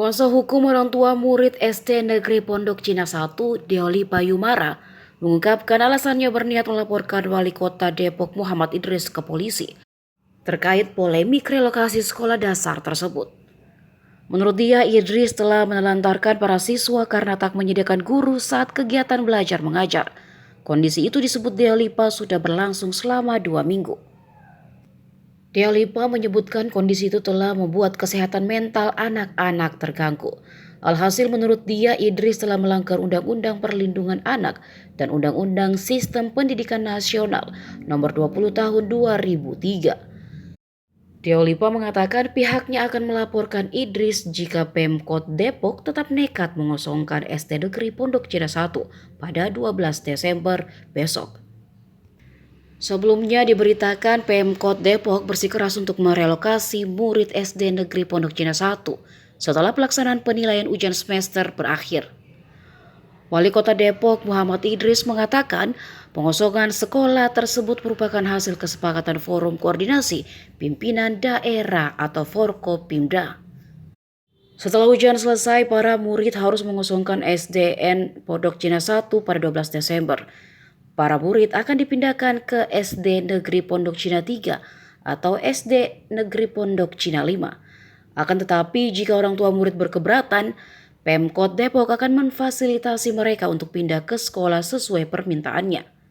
Kuasa hukum orang tua murid SD Negeri Pondok Cina 1, Deoli Payumara, mengungkapkan alasannya berniat melaporkan Wali Kota Depok Muhammad Idris ke polisi terkait polemik relokasi sekolah dasar tersebut. Menurut dia, Idris telah menelantarkan para siswa karena tak menyediakan guru saat kegiatan belajar mengajar. Kondisi itu disebut Deoli sudah berlangsung selama 2 minggu. Deolipa menyebutkan kondisi itu telah membuat kesehatan mental anak-anak terganggu. Alhasil menurut dia, Idris telah melanggar Undang-Undang Perlindungan Anak dan Undang-Undang Sistem Pendidikan Nasional Nomor 20 Tahun 2003. Deolipa mengatakan pihaknya akan melaporkan Idris jika Pemkot Depok tetap nekat mengosongkan SD Negeri Pondok Cina 1 pada 12 Desember besok. Sebelumnya diberitakan Pemkot Depok bersikeras untuk merelokasi murid SD Negeri Pondok Cina 1 setelah pelaksanaan penilaian ujian semester berakhir. Wali Kota Depok Muhammad Idris mengatakan pengosongan sekolah tersebut merupakan hasil kesepakatan Forum Koordinasi Pimpinan Daerah atau Forkopimda. Setelah ujian selesai, para murid harus mengosongkan SDN Pondok Cina 1 pada 12 Desember. Para murid akan dipindahkan ke SD Negeri Pondok Cina 3 atau SD Negeri Pondok Cina 5. Akan tetapi jika orang tua murid berkeberatan, Pemkot Depok akan memfasilitasi mereka untuk pindah ke sekolah sesuai permintaannya.